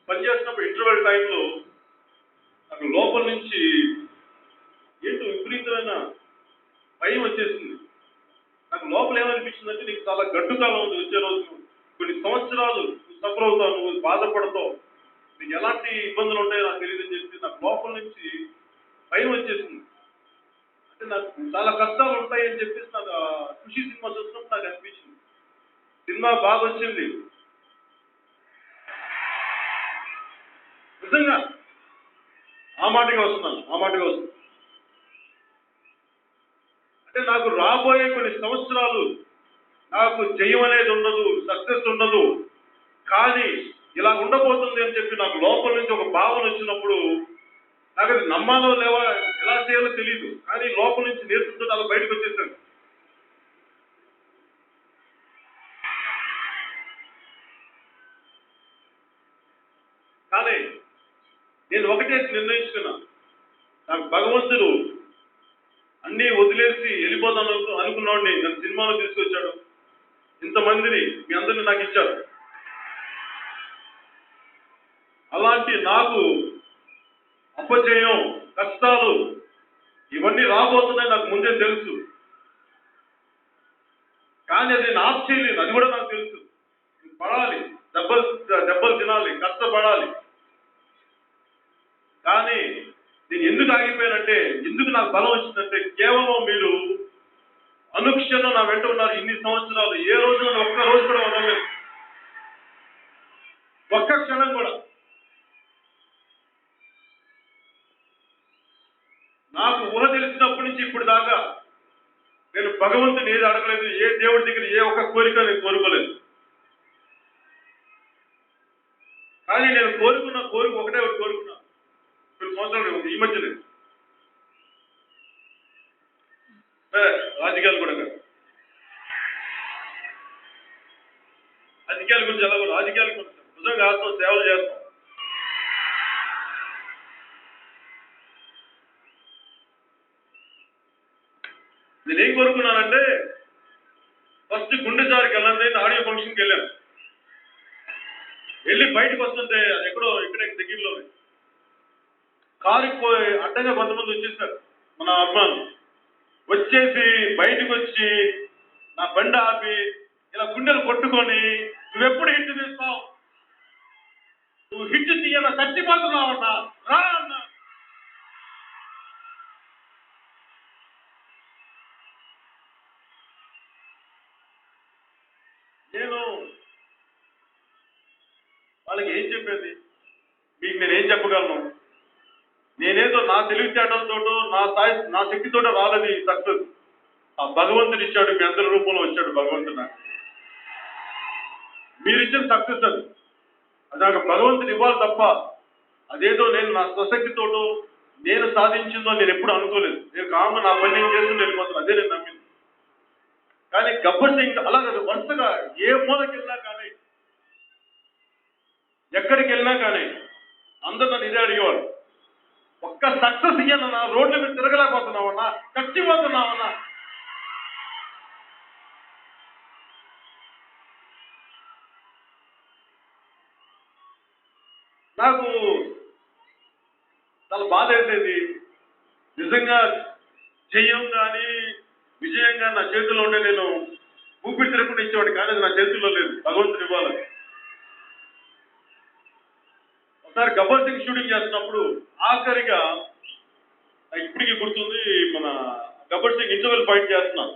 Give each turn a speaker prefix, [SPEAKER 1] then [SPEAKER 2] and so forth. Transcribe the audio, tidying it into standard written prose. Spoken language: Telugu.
[SPEAKER 1] పనిచేసినప్పుడు ఇంటర్వెల్ టైంలో నాకు లోపల నుంచి ఏంటో విపరీతమైన భయం వచ్చేసింది. నాకు లోపల ఏమనిపించిందంటే, నీకు చాలా గడ్డు కాలం ఉంది వచ్చే రోజు, కొన్ని సంవత్సరాలు నువ్వు సఫర్ అవుతావు, నువ్వు బాధపడతావు, నీకు ఎలాంటి ఇబ్బందులు ఉంటాయో నాకు తెలియదని చెప్పి నాకు లోపల నుంచి భయం వచ్చేసింది. అంటే నాకు చాలా కష్టాలు ఉంటాయని చెప్పేసి నాకు ఖుషి సినిమా చూసినప్పుడు నాకు అనిపించింది. సినిమా బాగా వచ్చింది నిజంగా. ఆ మాటగా వస్తున్నాను. అంటే నాకు రాబోయే కొన్ని సంవత్సరాలు నాకు జయం అనేది ఉండదు, సక్సెస్ ఉండదు, కానీ ఇలా ఉండబోతుంది అని చెప్పి నాకు లోపల నుంచి ఒక భావన వచ్చినప్పుడు నాకు అది నమ్మాలో లేవా, ఎలా చేయాలో తెలియదు, కానీ లోపల నుంచి నేర్చుకుంటూ అలా బయటకు వచ్చేసాను. కానీ నేను ఒకటే నిర్ణయించుకున్నా, నాకు భగవంతుడు అన్నీ వదిలేసి వెళ్ళిపోతాను అనుకున్నవాడిని నన్ను సినిమాలో తీసుకొచ్చాడు, ఇంతమందిని మీ అందరినీ నాకు ఇచ్చాడు. అలాంటి నాకు అపజయం, కష్టాలు ఇవన్నీ రాబోతున్నాయి నాకు ముందే తెలుసు, కానీ అది నేను ఆఫ్ చేయలేదు. అది కూడా నాకు తెలుసు. పడాలి, దెబ్బలు తినాలి, కష్టపడాలి. కానీ నేను ఎందుకు ఆగిపోయానంటే, ఎందుకు నాకు బలం వచ్చిందంటే, కేవలం మీరు అనుక్షణం నా వెంట ఉన్నారు ఇన్ని సంవత్సరాలు. ఏ రోజు ఒక్క రోజు కూడా వదలలేదు, ఒక్క క్షణం కూడా. నాకు ఊహ తెలిసినప్పటి నుంచి ఇప్పుడు దాకా నేను భగవంతుని ఏది అడగలేదు, ఏ దేవుడి దగ్గర ఏ ఒక్క కోరిక నేను కోరుకోలేదు. కానీ నేను కోరుకున్న కోరిక ఒకటే కోరుకున్నా. కొన్ని సంవత్సరాలు ఈ మధ్యనే రాజకీయాలు కూడా కాదు, రాజకీయాల గురించి ఎలా కూడా, రాజకీయాల గురించి నిజంగా ఆత్మ సేవలు చేస్తాం. నేనేం కోరుకున్నానంటే, ఫస్ట్ గుండెసారికి వెళ్ళండి, ఆడియో ఫంక్షన్కి వెళ్ళాను. వెళ్ళి బయటకు వస్తుంటే ఎక్కడో ఇక్కడే దగ్గరలో కారుకి పోయి అడ్డంగా కొంతమంది వచ్చేసారు మన అభిమానులు. వచ్చేసి బయటకు వచ్చి నా బండి ఆపి ఇలా గుండెలు కొట్టుకొని, నువ్వెప్పుడు హిట్ తీస్తావు, నువ్వు హిట్ తీయాల చచ్చిపోతున్నావన్నా, రా అన్నా. నేను వాళ్ళకి ఏం చెప్పేది, మీకు నేనేం చెప్పగలను? నేనేదో నా తెలివితేటలతోటో నా శక్తితోటో రాలేదు ఈ సక్సెస్. ఆ భగవంతుడు ఇచ్చాడు, మీ అందరి రూపంలో వచ్చాడు భగవంతుడు. మీరు ఇచ్చిన సక్సెస్ అది నాకు భగవంతుడు ఇవ్వాలి తప్ప, అదేదో నేను నా స్వశక్తితోటో నేను సాధించిందో నేను ఎప్పుడు అనుకోలేదు. నేను కామ నా పని నేను చేస్తుంటే వెళ్ళిపోతాను, అదే నేను నమ్మింది. కానీ గబ్బర్ సింగ్ అలాగే వరుసగా ఏ మూలకి వెళ్ళినా కానీ, ఎక్కడికి వెళ్ళినా కానీ అందరూ నన్ను ఇదే అడిగేవాడు, ఒక్క సక్సెస్ ఇయ్యనన్నా, రోడ్ల మీద తిరగలేకపోతున్నామన్నా, చచ్చిపోతున్నామన్నా. నాకు చాలా బాధ వేసేది. నిజంగా జయం కానీ విజయం కానీ నా చేతుల్లో ఉంటే నేను ఊపిరి తిరగకుండా ఇచ్చేవాడు, కానీ నా చేతుల్లో లేదు, భగవంతుడు ఇవ్వాలి. ఒకసారి గబ్బర్ సింగ్ షూటింగ్ చేస్తున్నప్పుడు ఆఖరిగా ఇప్పటికీ గుర్తుంది, మన గబ్బర్ సింగ్ ఇంటర్వెల్ ఫైట్ చేస్తున్నాం.